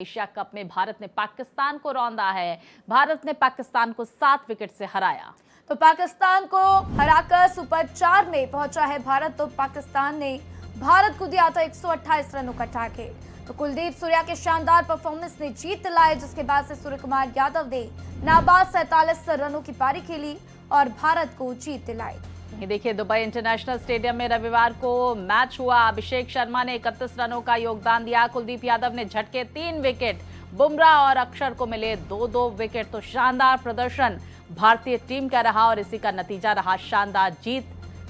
Asia cup में भारत ने पाकिस्तान को रौंदा है। भारत ने पाकिस्तान को 7 विकेट से हराया। तो पाकिस्तान को हराकर सुपर 4 में पहुंचा है भारत। तो पाकिस्तान ने भारत को दिया था 128 रनों का टारगेट। तो कुलदीप सूर्या के शानदार परफॉर्मेंस ने जीत दिलाई, जिसके बाद से सूर्य कुमार यादव ने नाबाद 47 रनों की पारी खेली और भारत को जीत दिलाई। ये देखिए, दुबई इंटरनेशनल स्टेडियम में रविवार को मैच हुआ। अभिषेक शर्मा ने 31 रनों का योगदान दिया। कुलदीप यादव ने झटके 3 विकेट। बुमराह और अक्षर को मिले 2-2 विकेट। तो शानदार प्रदर्शन भारतीय टीम का रहा और इसी का नतीजा रहा शानदार जीत,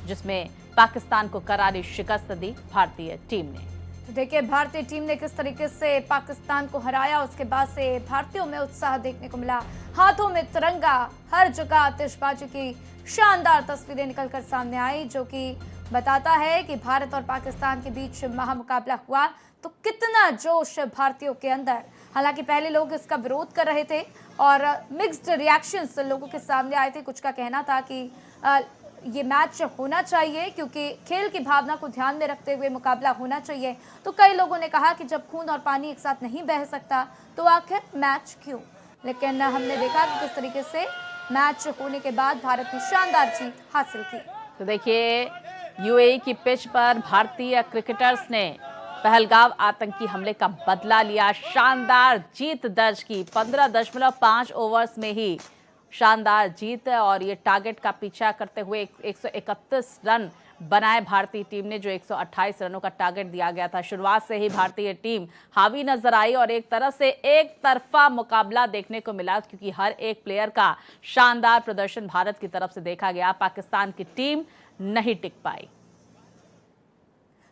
जिसमें पाकिस्तान को करारी शिकस्त दी भारतीय टीम ने। तो देखिए, भारतीय टीम ने किस तरीके से पाकिस्तान को हराया। उसके बाद से भारतीयों में उत्साह देखने को मिला, हाथों में तिरंगा, हर जगह आतिशबाजी की शानदार तस्वीरें निकलकर सामने आई, जो कि बताता है कि भारत और पाकिस्तान के बीच महामुकाबला हुआ तो कितना जोश भारतीयों के अंदर। हालांकि पहले लोग इसका विरोध कर रहे थे और मिक्स्ड रिएक्शंस लोगों के सामने आए थे। कुछ का कहना था कि ये मैच होना चाहिए क्योंकि खेल की भावना को ध्यान में रखते हुए मुकाबला होना चाहिए। तो कई लोगों ने कहा कि जब खून और पानी एक साथ नहीं बह सकता तो आखिर मैच क्यों। लेकिन हमने देखा कि किस तरीके से मैच होने के बाद भारत ने शानदार जीत हासिल की। तो देखिए, यूएई की पिच पर भारतीय क्रिकेटर्स ने पहलगाम आतंकी हमले का बदला लिया, शानदार जीत दर्ज की। 15.5 ओवर्स में ही शानदार जीत और ये टारगेट का पीछा करते हुए 131 रन बनाए भारतीय टीम ने, जो 128 रनों का टारगेट दिया गया था। शुरुआत से ही भारतीय टीम हावी नजर आई और एक तरह से एक तरफा मुकाबला देखने को मिला, क्योंकि हर एक प्लेयर का शानदार प्रदर्शन भारत की तरफ से देखा गया। पाकिस्तान की टीम नहीं टिक पाई।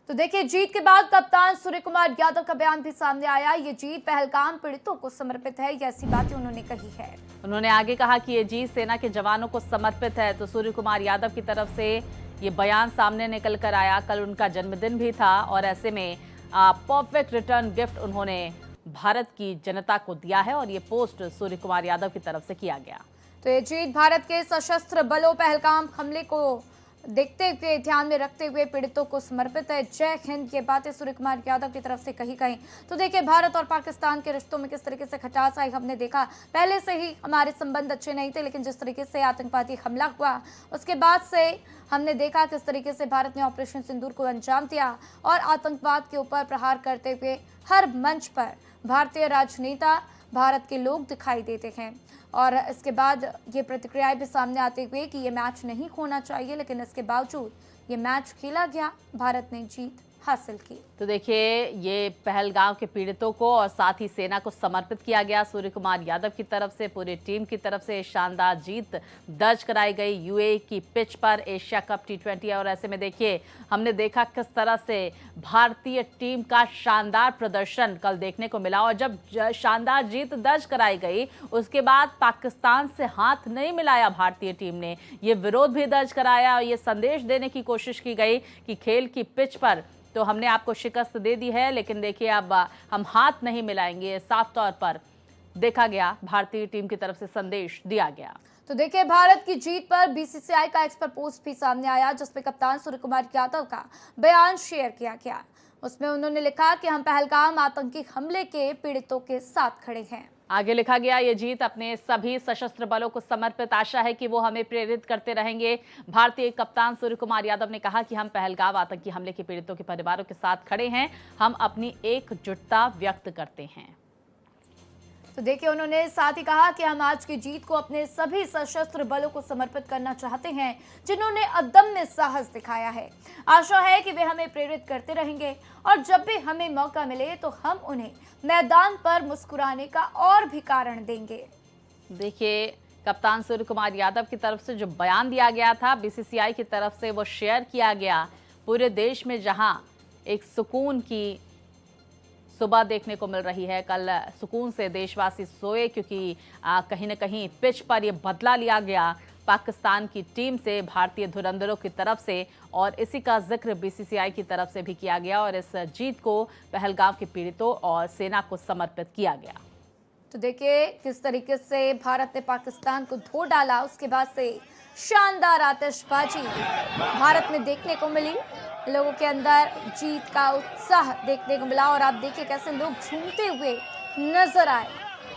तो देखिए, जीत के बाद कप्तान सूर्य कुमार यादव का बयान भी सामने आया। ये जीत पहलगाम पीड़ितों को समर्पित है, ये ऐसी बातें उन्होंने कही है। उन्होंने आगे कहा कि ये जीत सेना के जवानों को समर्पित है। तो सूर्य कुमार यादव की तरफ से ये बयान सामने निकल कर आया। कल उनका जन्मदिन भी था और ऐसे में परफेक्ट रिटर्न गिफ्ट उन्होंने भारत की जनता को दिया है और ये पोस्ट सूर्य कुमार यादव की तरफ से किया गया। तो ये जीत भारत के सशस्त्र बलों पहलगाम हमले को देखते हुए, ध्यान में रखते हुए पीड़ितों को समर्पित है। जय हिंद, ये बातें सूर्य कुमार यादव की तरफ से कही गई। तो देखिए, भारत और पाकिस्तान के रिश्तों में किस तरीके से खटास आई हमने देखा। पहले से ही हमारे संबंध अच्छे नहीं थे, लेकिन जिस तरीके से आतंकवादी हमला हुआ उसके बाद से हमने देखा किस तरीके से भारत ने ऑपरेशन सिंदूर को अंजाम दिया और आतंकवाद के ऊपर प्रहार करते हुए हर मंच पर भारतीय राजनेता, भारत के लोग दिखाई देते हैं। और इसके बाद ये प्रतिक्रियाएं भी सामने आते हुए कि ये मैच नहीं होना चाहिए, लेकिन इसके बावजूद ये मैच खेला गया, भारत ने जीत हासिल की। तो देखिए, ये पहलगाम के पीड़ितों को और साथ ही सेना को समर्पित किया गया। सूर्य कुमार यादव की तरफ से, पूरी टीम की तरफ से शानदार जीत दर्ज कराई गई यूएई की पिच पर एशिया कप T20। और ऐसे में देखिए, हमने देखा किस तरह से भारतीय टीम का शानदार प्रदर्शन कल देखने को मिला। और जब शानदार जीत दर्ज कराई गई उसके बाद पाकिस्तान से हाथ नहीं मिलाया भारतीय टीम ने, ये विरोध भी दर्ज कराया और ये संदेश देने की कोशिश की गई कि खेल की पिच पर तो हमने आपको शिकस्त दे दी है, लेकिन देखिए अब हम हाथ नहीं मिलाएंगे। साफ तौर पर देखा गया, भारतीय टीम की तरफ से संदेश दिया गया। तो देखिए, भारत की जीत पर बीसीसीआई का एक्सपर्ट पोस्ट भी सामने आया, जिसमें कप्तान सूर्य कुमार यादव का बयान शेयर किया गया। उसमें उन्होंने लिखा कि हम पहलगाम आतंकी हमले के पीड़ितों के साथ खड़े हैं। आगे लिखा गया, ये जीत अपने सभी सशस्त्र बलों को समर्पित। आशा है कि वो हमें प्रेरित करते रहेंगे। भारतीय कप्तान सूर्य कुमार यादव ने कहा कि हम पहलगाम आतंकी हमले के पीड़ितों के परिवारों के साथ खड़े हैं, हम अपनी एकजुटता व्यक्त करते हैं। तो देखिए, उन्होंने साथ ही कहा कि हम आज की जीत को अपने सभी सशस्त्र बलों को समर्पित करना चाहते हैं, जिन्होंने अदम्य साहस दिखाया है। आशा है कि वे हमें प्रेरित करते रहेंगे और जब भी हमें मौका मिले तो हम उन्हें मैदान पर मुस्कुराने का और भी कारण देंगे। देखिए, कप्तान सूर्य कुमार यादव की तरफ से जो बयान दिया गया था बीसीसीआई की तरफ से, वो शेयर किया गया पूरे देश में, जहां एक सुकून की सुबह देखने को मिल रही है। कल सुकून से देशवासी सोए, क्योंकि कहीं न कहीं पिच पर यह बदला लिया गया पाकिस्तान की टीम से, भारतीय धुरंधरों की तरफ से, और इसी का जिक्र बीसीसीआई की तरफ से भी किया गया और इस जीत को पहलगाम के पीड़ितों और सेना को समर्पित किया गया। तो देखिए, किस तरीके से भारत ने पाकिस्तान को धो डाला। उसके बाद से शानदार आतिशबाजी भारत में देखने को मिली। लोगों के अंदर जीत का उत्साह देखने को मिला और आप देखिए कैसे लोग झूमते हुए नजर आए।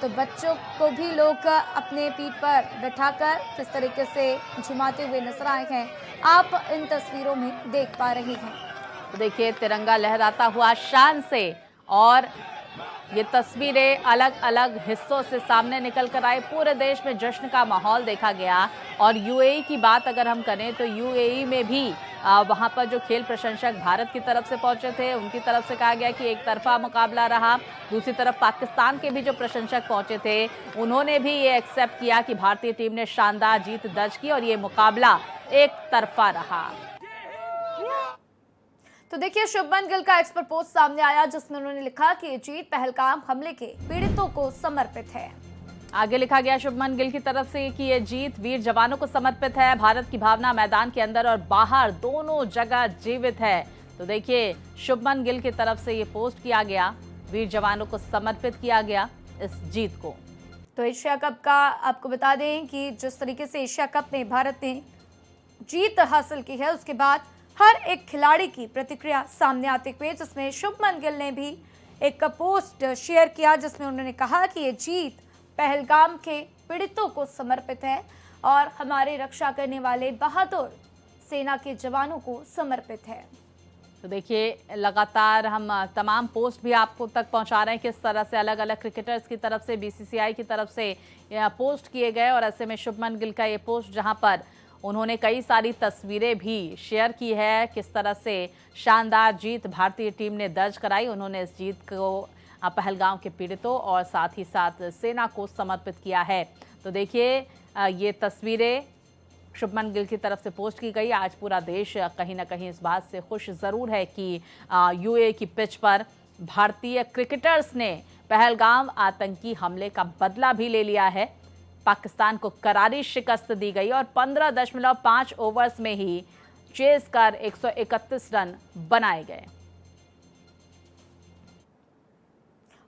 तो बच्चों को भी लोग अपने पीठ पर बैठाकर किस तरीके से झुमाते हुए नजर आए हैं, आप इन तस्वीरों में देख पा रहे हैं। तो देखिए तिरंगा लहराता हुआ शान से, और ये तस्वीरें अलग अलग हिस्सों से सामने निकल कर आए। पूरे देश में जश्न का माहौल देखा गया। और यूएई की बात अगर हम करें तो यूएई में भी वहां पर जो खेल प्रशंसक भारत की तरफ से पहुंचे थे, उनकी तरफ से कहा गया कि एक तरफा मुकाबला रहा। दूसरी तरफ पाकिस्तान के भी जो प्रशंसक पहुंचे थे, उन्होंने भी ये एक्सेप्ट किया कि भारतीय टीम ने शानदार जीत दर्ज की और ये मुकाबला एक तरफा रहा। तो देखिए शुभमन गिल का एक्सपर्ट पोस्ट सामने आया, जिसमें उन्होंने लिखा कि ये जीत पहलगाम हमले के पीड़ितों को समर्पित है। आगे लिखा गया शुभमन गिल की तरफ से कि ये जीत वीर जवानों को समर्पित है। भारत की भावना मैदान के अंदर और बाहर दोनों जगह जीवित है। तो देखिए शुभमन गिल की तरफ से ये पोस्ट किया गया, वीर जवानों को समर्पित किया गया इस जीत को। तो एशिया कप का आपको बता दें कि जिस तरीके से एशिया कप में भारत ने जीत हासिल की है, उसके बाद हर एक खिलाड़ी की प्रतिक्रिया सामने आते हुए, जिसमें शुभमन गिल ने भी एक पोस्ट शेयर किया, जिसमें उन्होंने कहा कि ये जीत पहलगाम के पीड़ितों को समर्पित है और हमारे रक्षा करने वाले बहादुर सेना के जवानों को समर्पित है। तो देखिए लगातार हम तमाम पोस्ट भी आपको तक पहुंचा रहे हैं, किस तरह से अलग अलग क्रिकेटर्स की तरफ से, बीसीसीआई की तरफ से पोस्ट किए गए। और ऐसे में शुभमन गिल का ये पोस्ट, जहां पर उन्होंने कई सारी तस्वीरें भी शेयर की है, किस तरह से शानदार जीत भारतीय टीम ने दर्ज कराई। उन्होंने इस जीत को पहलगाम के पीड़ितों और साथ ही साथ सेना को समर्पित किया है। तो देखिए ये तस्वीरें शुभमन गिल की तरफ से पोस्ट की गई। आज पूरा देश कहीं ना कहीं इस बात से खुश ज़रूर है कि यूएई की पिच पर भारतीय क्रिकेटर्स ने पहलगाम आतंकी हमले का बदला भी ले लिया है। पाकिस्तान को करारी शिकस्त दी गई और 15.5 ओवर्स में ही चेस कर 131 रन बनाए गए।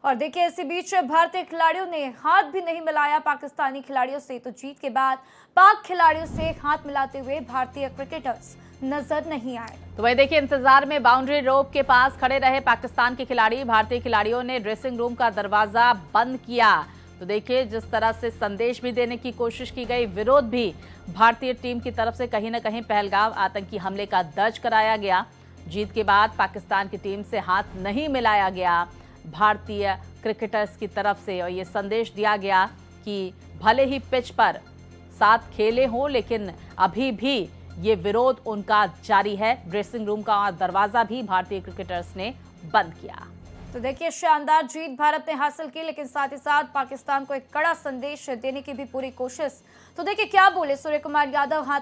और देखिए इसी बीच भारतीय खिलाड़ियों ने हाथ भी नहीं मिलाया पाकिस्तानी खिलाड़ियों से। तो जीत के बाद पाक खिलाड़ियों से हाथ मिलाते हुए भारतीय क्रिकेटर्स नजर नहीं आए। तो वही देखिए इंतजार में बाउंड्री रोप के पास खड़े रहे पाकिस्तान के खिलाड़ी। भारतीय खिलाड़ियों ने ड्रेसिंग रूम का दरवाजा बंद किया। तो देखिए जिस तरह से संदेश भी देने की कोशिश की गई, विरोध भी भारतीय टीम की तरफ से कहीं ना कहीं पहलगाम आतंकी हमले का दर्ज कराया गया। जीत के बाद पाकिस्तान की टीम से हाथ नहीं मिलाया गया भारतीय क्रिकेटर्स की तरफ से, और ये संदेश दिया गया कि भले ही पिच पर साथ खेले हों, लेकिन अभी भी ये विरोध उनका जारी है। ड्रेसिंग रूम का दरवाजा भी भारतीय क्रिकेटर्स ने बंद किया। तो देखिए शानदार जीत भारत ने हासिल की, लेकिन साथ ही साथ पाकिस्तान को एक कड़ा संदेश देने की भी पूरी कोशिश। तो देखिए क्या बोले सूर्य कुमार यादव, हाथ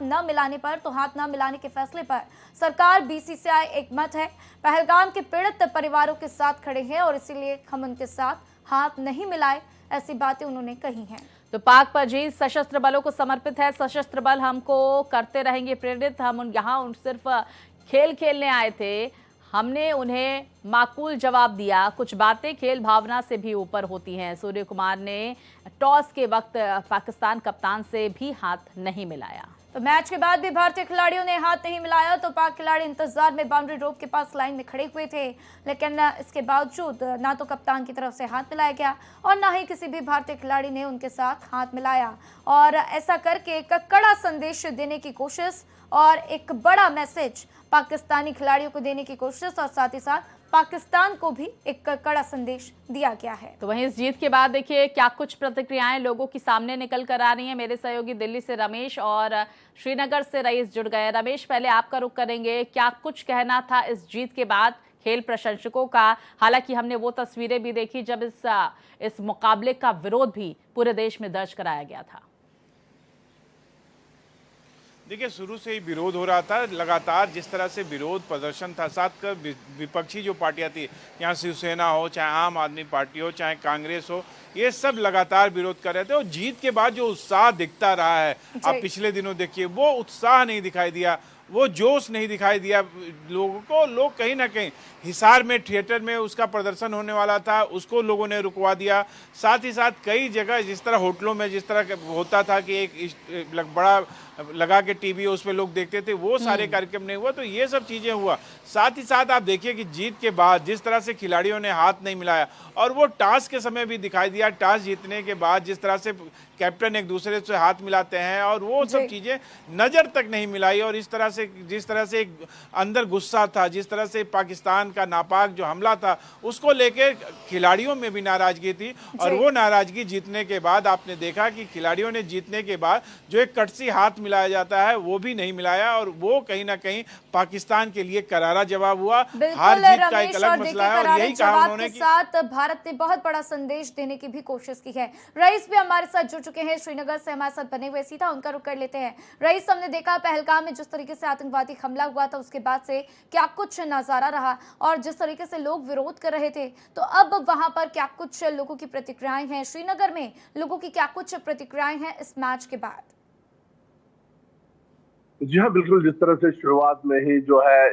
न मिलाने पर, तो हाथ न मिलाने के फैसले पर सरकार बीसीसीआई एक मत है। पहलगाम के पीड़ित परिवारों के साथ खड़े हैं और इसीलिए हम उनके साथ हाथ नहीं मिलाए, ऐसी बातें उन्होंने कही हैं। तो पाक पर जीत सशस्त्र बलों को समर्पित है। सशस्त्र बल हमको करते रहेंगे प्रेरित। हम यहाँ सिर्फ खेल खेलने आए थे, हमने उन्हें माकूल जवाब दिया। कुछ बातें खेल भावना से भी ऊपर होती हैं। सूर्य कुमार ने टॉस के वक्त पाकिस्तान कप्तान से भी हाथ नहीं मिलाया। तो मैच के बाद भी भारतीय खिलाड़ियों ने हाथ नहीं मिलाया। तो पाक खिलाड़ी इंतजार में बाउंड्री रोप के पास लाइन में खड़े हुए थे, लेकिन इसके बावजूद ना तो कप्तान की तरफ से हाथ मिलाया गया और ना ही किसी भी भारतीय खिलाड़ी ने उनके साथ हाथ मिलाया। और ऐसा करके एक कड़ा संदेश देने की कोशिश और एक बड़ा मैसेज पाकिस्तानी खिलाड़ियों को देने की कोशिश, और साथ ही साथ पाकिस्तान को भी एक कड़ा संदेश दिया गया है। तो वहीं इस जीत के बाद देखिए क्या कुछ प्रतिक्रियाएं लोगों की सामने निकल कर आ रही हैं। मेरे सहयोगी दिल्ली से रमेश और श्रीनगर से रईस जुड़ गए। रमेश, पहले आपका रुख करेंगे, क्या कुछ कहना था इस जीत के बाद खेल प्रशंसकों का? हालांकि हमने वो तस्वीरें भी देखी जब इस मुकाबले का विरोध भी पूरे देश में दर्ज कराया गया था। देखिए शुरू से ही विरोध हो रहा था, लगातार जिस तरह से विरोध प्रदर्शन था, साथ कर विपक्षी जो पार्टियां थी, यहाँ शिवसेना हो, चाहे आम आदमी पार्टी हो, चाहे कांग्रेस हो, ये सब लगातार विरोध कर रहे थे। और जीत के बाद जो उत्साह दिखता रहा है, आप पिछले दिनों देखिए वो उत्साह नहीं दिखाई दिया। वो जोश नहीं दिखाई दिया लोगों को। लोग कहीं ना कहीं हिसार में थिएटर में उसका प्रदर्शन होने वाला था, उसको लोगों ने रुकवा दिया। साथ ही साथ कई जगह जिस तरह होटलों में जिस तरह होता था कि एक बड़ा लगा के टीवी उस पर लोग देखते थे, वो सारे कार्यक्रम नहीं हुआ। तो ये सब चीज़ें हुआ। साथ ही साथ आप देखिए कि जीत के बाद जिस तरह से खिलाड़ियों ने हाथ नहीं मिलाया, और वो टॉस के समय भी दिखाई दिया। टॉस जीतने के बाद जिस तरह से कैप्टन एक दूसरे से हाथ मिलाते हैं, और वो सब चीज़ें नज़र तक नहीं मिलाई। और इस तरह से जिस तरह से एक अंदर गुस्सा था, जिस तरह से पाकिस्तान का नापाक जो हमला था उसको लेकर खिलाड़ियों में भी नाराजगी थी। और वो नाराजगी जीतने के बाद आपने देखा कि खिलाड़ियों ने जीतने के बाद जो एक कटसी हाथ मिलाया जाता है वो भी नहीं मिलाया, और वो कहीं ना कहीं पाकिस्तान के लिए करारा जवाब हुआ। हार जीत का एक अलग मसला है, और यही कहा उन्होंने कि साथ भारत ने बहुत बड़ा संदेश देने की भी कोशिश की है। रईस भी हमारे साथ जुड़ चुके हैं, श्रीनगर से हमारे साथ बने हुए, सीधा उनका रुख कर लेते हैं। रईस, हमने देखा पहलगाम में जिस तरीके से आतंकवादी हमला हुआ था, उसके बाद से क्या कुछ नजारा रहा, और जिस तरीके से लोग विरोध कर रहे थे, तो अब वहां पर क्या कुछ लोगों की प्रतिक्रियाएं हैं, श्रीनगर में लोगों की क्या कुछ प्रतिक्रियाएं हैं इस मैच के बाद? जी हाँ, बिल्कुल। जिस तरह से शुरुआत में ही जो है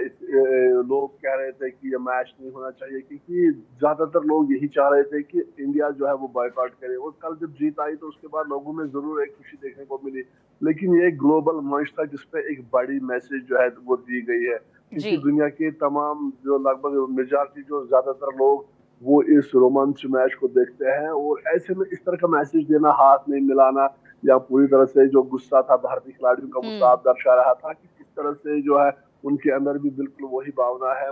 लोग कह रहे थे कि ये मैच नहीं होना चाहिए, क्योंकि ज्यादातर लोग यही चाह रहे थे कि इंडिया जो है वो बॉयकॉट करे। और कल जब जीत आई तो उसके बाद लोगों में जरूर एक खुशी देखने को मिली, लेकिन ये एक ग्लोबल मंच था जिसपे एक बड़ी मैसेज जो है वो दी गई है। क्योंकि दुनिया के तमाम जो लगभग मेजॉरिटी जो ज्यादातर लोग वो इस रोमांच मैच को देखते हैं, और ऐसे में इस तरह का मैसेज देना, हाथ नहीं मिलाना, या पूरी तरह से जो गुस्सा था भारतीय खिलाड़ियों का वो साफ दर्शा रहा था कि किस तरह से जो है उनके अंदर भी बिल्कुल वही भावना है,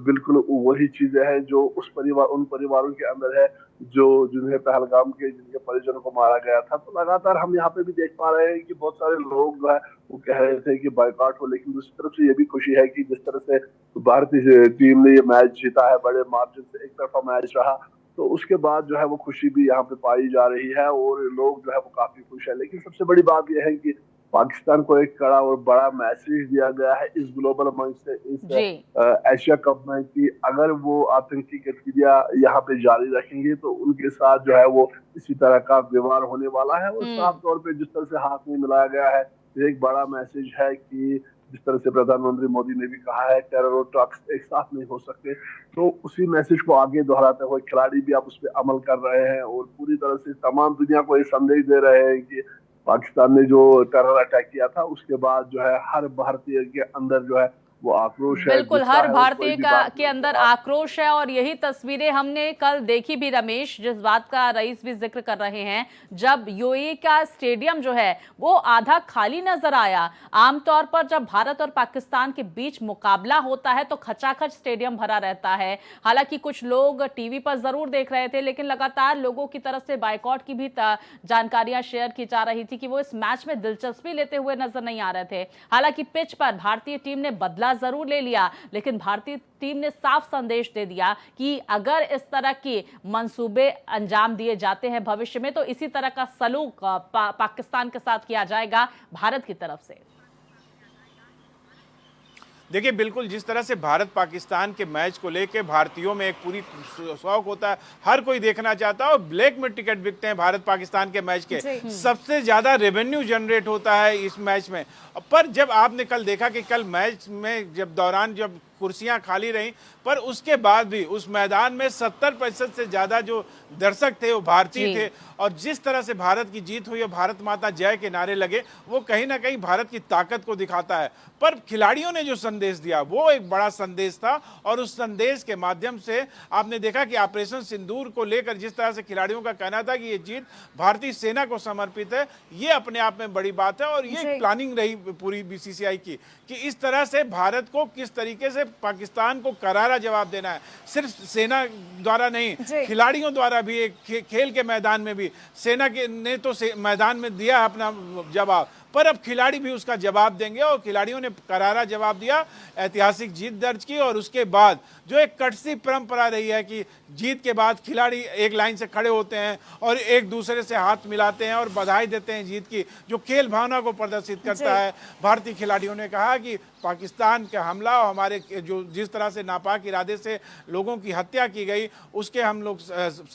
बिल्कुल वही चीजें हैं जो उन परिवारों के अंदर है जो जिन्हें पहलगाम के जिनके परिजनों को मारा गया था। तो लगातार हम यहाँ पे भी देख पा रहे हैं कि बहुत सारे लोग जो है वो कह रहे थे कि बायकॉट हो, लेकिन दूसरी तरफ से ये भी खुशी है कि जिस तरह से भारतीय टीम ने ये मैच जीता है, बड़े मार्जिन से एक तरफा मैच रहा, तो उसके बाद जो है वो खुशी भी यहाँ पे पाई जा रही है, और लोग जो है वो काफी खुश है। लेकिन सबसे बड़ी बात यह है कि पाकिस्तान को एक कड़ा और बड़ा मैसेज दिया गया है इस ग्लोबल मंच से, इस एशिया कप में, कि अगर वो आतंकी गतिविधियां यहाँ पे जारी रखेंगे तो उनके साथ जो है वो इसी तरह का व्यवहार होने वाला है। और साफ तौर पे जिस तरह से हाथ में मिलाया गया है, एक बड़ा मैसेज है कि जिस तरह से प्रधानमंत्री मोदी ने भी कहा है टेरर और टॉक्स एक साथ नहीं हो सकते, तो उसी मैसेज को आगे दोहराते हुए खिलाड़ी भी अब उस पर अमल कर रहे हैं, और पूरी तरह से तमाम दुनिया को ये संदेश दे रहे हैं कि पाकिस्तान ने जो टेरर अटैक किया था उसके बाद जो है हर भारतीय के अंदर जो है वो आक्रोश है। बिल्कुल, हर भारतीय के अंदर आक्रोश है, और यही तस्वीरें हमने कल देखी भी रमेश, जिस बात का रईस भी जिक्र कर रहे हैं। जब यूएई का स्टेडियम जो है वो आधा खाली नजर आया। आमतौर पर जब भारत और पाकिस्तान के बीच मुकाबला होता है तो खचाखच स्टेडियम भरा रहता है। हालांकि कुछ लोग टीवी पर जरूर देख रहे थे, लेकिन लगातार लोगों की तरफ से बायकॉट की भी जानकारियां शेयर की जा रही थी कि वो इस मैच में दिलचस्पी लेते हुए नजर नहीं आ रहे थे। हालांकि पिच पर भारतीय टीम ने बदला जरूर ले लिया, लेकिन भारतीय टीम ने साफ संदेश दे दिया कि अगर इस तरह के मंसूबे अंजाम दिए जाते हैं भविष्य में, तो इसी तरह का सलूक पाकिस्तान के साथ किया जाएगा भारत की तरफ से। देखिए, बिल्कुल जिस तरह से भारत पाकिस्तान के मैच को लेके भारतीयों में एक पूरी शौक होता है, हर कोई देखना चाहता है, और ब्लैक में टिकट बिकते हैं भारत पाकिस्तान के मैच के। सबसे ज्यादा रेवेन्यू जनरेट होता है इस मैच में। पर जब आपने कल देखा कि कल मैच में जब कुर्सियां खाली रहीं, पर उसके बाद भी उस मैदान में 70% से ज्यादा जो दर्शक थे वो भारतीय थे, और जिस तरह से भारत की जीत हुई और भारत माता जय के नारे लगे, वो कहीं ना कहीं भारत की ताकत को दिखाता है। पर खिलाड़ियों ने जो संदेश दिया वो एक बड़ा संदेश था, और उस संदेश के माध्यम से आपने देखा कि ऑपरेशन सिंदूर को लेकर जिस तरह से खिलाड़ियों का कहना था कि ये जीत भारतीय सेना को समर्पित है, ये अपने आप में बड़ी बात है। और ये प्लानिंग रही पूरी बीसीसीआई की कि इस तरह से भारत को किस तरीके से पाकिस्तान को करारा जवाब देना है। सिर्फ सेना द्वारा नहीं, खिलाड़ियों द्वारा भी, एक खेल के मैदान में भी सेना के ने तो मैदान में दिया अपना जवाब, पर अब खिलाड़ी भी उसका जवाब देंगे, और खिलाड़ियों ने करारा जवाब दिया, ऐतिहासिक जीत दर्ज की। और उसके बाद जो एक कटसी परंपरा रही है कि जीत के बाद खिलाड़ी एक लाइन से खड़े होते हैं और एक दूसरे से हाथ मिलाते हैं और बधाई देते हैं जीत की, जो खेल भावना को प्रदर्शित करता है। भारतीय खिलाड़ियों ने कहा कि पाकिस्तान का हमला और हमारे जो जिस तरह से नापाक इरादे से लोगों की हत्या की गई, उसके हम लोग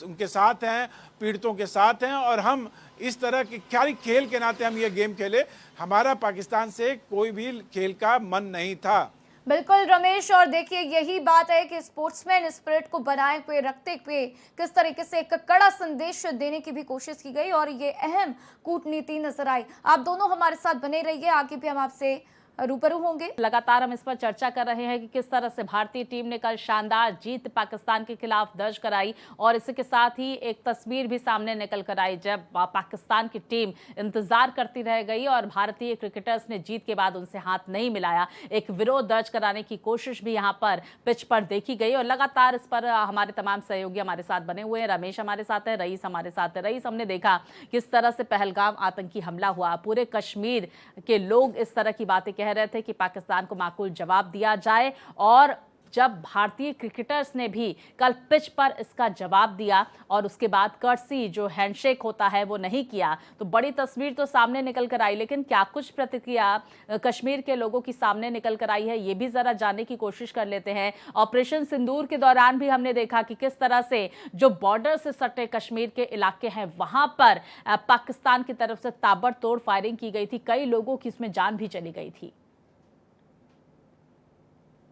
उनके साथ हैं, पीड़ितों के साथ हैं, और हम इस तरह के खाली खेल के नाते हम ये गेम खेले, हमारा पाकिस्तान से कोई भी खेल का मन नहीं था। बिल्कुल रमेश, और देखिए यही बात है कि स्पोर्ट्समैन स्पिरिट को बनाए हुए रखते हुए किस तरीके से एक कड़ा संदेश देने की भी कोशिश की गई और ये अहम कूटनीति नजर आई। आप दोनों हमारे साथ बने रहिए, आगे भी हम आपसे रूबरू होंगे। लगातार हम इस पर चर्चा कर रहे हैं कि किस तरह से भारतीय टीम ने कल शानदार जीत पाकिस्तान के खिलाफ दर्ज कराई और इसी के साथ ही एक तस्वीर भी सामने निकल कर आई जब पाकिस्तान की टीम इंतजार करती रह गई और भारतीय क्रिकेटर्स ने जीत के बाद उनसे हाथ नहीं मिलाया। एक विरोध दर्ज कराने की कोशिश भी यहाँ पर पिच पर देखी गई और लगातार इस पर हमारे तमाम सहयोगी हमारे साथ बने हुए हैं। रमेश हमारे साथ है, रईस हमारे साथ है। रईस, हमने देखा किस तरह से पहलगाम आतंकी हमला हुआ, पूरे कश्मीर के लोग इस तरह की बातें कह रहे थे कि पाकिस्तान को माकूल जवाब दिया जाए और जब भारतीय क्रिकेटर्स ने भी कल पिच पर इसका जवाब दिया और उसके बाद कर्सी जो हैंडशेक होता है वो नहीं किया, तो बड़ी तस्वीर तो सामने निकल कर आई। लेकिन क्या कुछ प्रतिक्रिया कश्मीर के लोगों की सामने निकल कर आई है, ये भी जरा जानने की कोशिश कर लेते हैं। ऑपरेशन सिंदूर के दौरान भी हमने देखा कि किस तरह से जो बॉर्डर से सटे कश्मीर के इलाके हैं वहां पर पाकिस्तान की तरफ से ताबड़तोड़ फायरिंग की गई थी, कई लोगों की इसमें जान भी चली गई थी।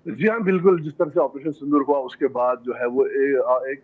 जी हाँ, बिल्कुल। जिस तरह से ऑपरेशन सिंदूर हुआ उसके बाद जो है वो एक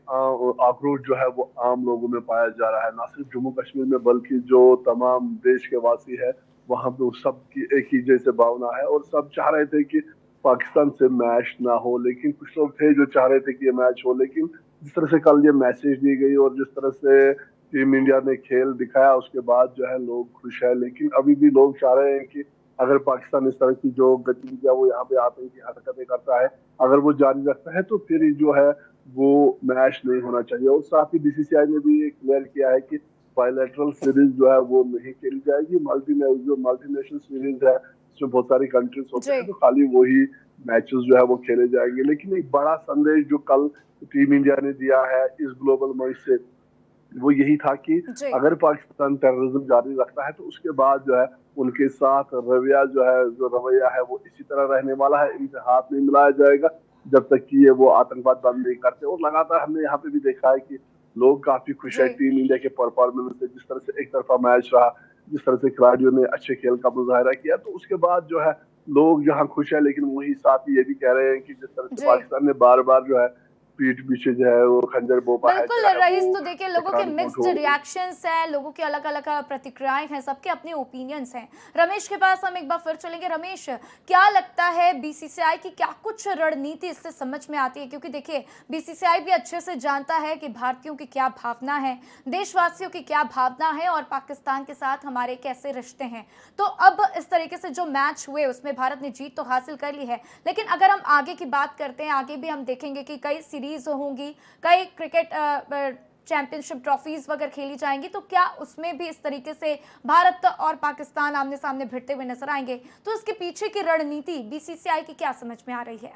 आक्रोश जो है वो आम लोगों में पाया जा रहा है, ना सिर्फ जम्मू कश्मीर में बल्कि जो तमाम देश के वासी है वहां पे सब की एक ही जैसे भावना है और सब चाह रहे थे कि पाकिस्तान से मैच ना हो। लेकिन कुछ लोग थे जो चाह रहे थे कि ये मैच हो, लेकिन जिस तरह से कल ये मैसेज दी गई और जिस तरह से टीम इंडिया ने खेल दिखाया उसके बाद जो है लोग खुश है। लेकिन अभी भी लोग चाह रहे हैं कि अगर पाकिस्तान इस तरह की जो गतिविधियां वो यहाँ पे आतंकी हरकतें करता है, अगर वो जारी रखता है तो फिर जो है वो मैच नहीं होना चाहिए। और साथ ही बीसीसीआई ने भी क्लियर किया है कि बायलैटरल सीरीज जो है वो नहीं खेली जाएगी। मल्टीनेशनल सीरीज है इसमें बहुत सारी कंट्रीज होते हैं, तो खाली वही मैचेस जो है वो खेले जाएंगे। लेकिन एक बड़ा संदेश जो कल टीम इंडिया ने दिया है इस ग्लोबल मंच से वो यही था कि अगर पाकिस्तान टेररिज्म जारी रखता है तो उसके बाद जो है उनके साथ रवैया है वो इसी तरह रहने वाला है, इनसे हाथ नहीं मिलाया जाएगा जब तक कि ये वो आतंकवाद बंद नहीं करते। और लगातार हमने यहाँ पे भी देखा है कि लोग काफी खुश है टीम इंडिया के परफॉर्मेंस से, जिस तरह से एक तरफा मैच रहा, जिस तरह से खिलाड़ियों ने अच्छे खेल का मुजाहरा किया, तो उसके बाद जो है लोग जहाँ खुश है। लेकिन वही साथ ही ये भी कह रहे हैं कि जिस तरह से पाकिस्तान ने बार बार जो है पीठ पीछे जो है वो खंजर बोपा है। बिल्कुल रईस, तो देखिए लोगों के मिक्स्ड रिएक्शंस हैं, लोगों की अलग अलग प्रतिक्रियाएं हैं, सबके अपने ओपिनियंस हैं। रमेश के पास हम एक बार फिर चलेंगे। रमेश, क्या लगता है बीसीसीआई की क्या कुछ रणनीति इससे समझ में आती है? क्योंकि देखिए बीसीसीआई भी अच्छे से जानता है कि भारतीयों की क्या भावना है, देशवासियों की क्या भावना है और पाकिस्तान के साथ हमारे कैसे रिश्ते हैं। तो अब इस तरीके से जो मैच हुए उसमें भारत ने जीत तो हासिल कर ली है, लेकिन अगर हम आगे की बात करते हैं, आगे भी हम देखेंगे कि कई सीरीज होंगी, कई क्रिकेट चैंपियनशिप ट्रॉफीज वगैरह खेली जाएंगी, तो क्या उसमें भी इस तरीके से भारत और पाकिस्तान आमने सामने भिड़ते हुए नजर आएंगे? तो इसके पीछे की रणनीति बीसीसीआई की क्या समझ में आ रही है?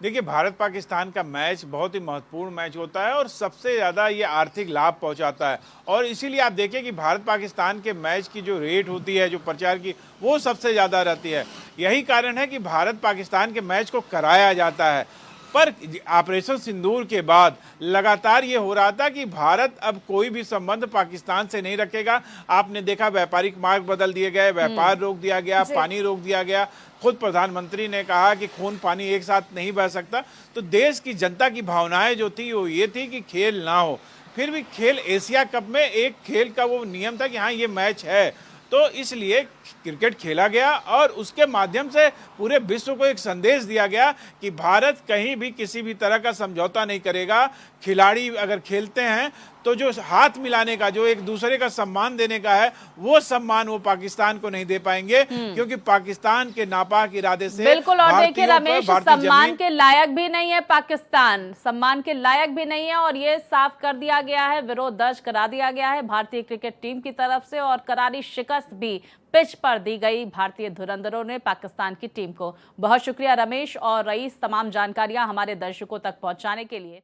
देखिए, भारत पाकिस्तान का मैच बहुत ही महत्वपूर्ण मैच होता है और सबसे ज़्यादा ये आर्थिक लाभ पहुंचाता है। और इसीलिए आप देखिए कि भारत पाकिस्तान के मैच की जो रेट होती है, जो प्रचार की, वो सबसे ज़्यादा रहती है। यही कारण है कि भारत पाकिस्तान के मैच को कराया जाता है। पर ऑपरेशन सिंदूर के बाद लगातार ये हो रहा था कि भारत अब कोई भी संबंध पाकिस्तान से नहीं रखेगा। आपने देखा व्यापारिक मार्ग बदल दिए गए, व्यापार रोक दिया गया, पानी रोक दिया गया। खुद प्रधानमंत्री ने कहा कि खून पानी एक साथ नहीं बह सकता। तो देश की जनता की भावनाएं जो थी वो ये थी कि खेल ना हो। फिर भी खेल एशिया कप में एक खेल का वो नियम था कि हाँ ये मैच है, तो इसलिए क्रिकेट खेला गया और उसके माध्यम से पूरे विश्व को एक संदेश दिया गया कि भारत कहीं भी किसी भी तरह का समझौता नहीं करेगा। खिलाड़ी अगर खेलते हैं तो जो हाथ मिलाने का, जो एक दूसरे का सम्मान देने का है, वो सम्मान वो पाकिस्तान को नहीं दे पाएंगे, क्योंकि पाकिस्तान के नापाक इरादे से बिल्कुल। और देखिए रमेश, सम्मान के लायक भी नहीं है पाकिस्तान, सम्मान के लायक भी नहीं है और ये साफ कर दिया गया है, विरोध दर्ज करा दिया गया है भारतीय क्रिकेट टीम की तरफ से और करारी शिकस्त भी पिच पर दी गई भारतीय धुरंधरों ने पाकिस्तान की टीम को। बहुत शुक्रिया रमेश और रईस, तमाम जानकारियां हमारे दर्शकों तक पहुंचाने के लिए।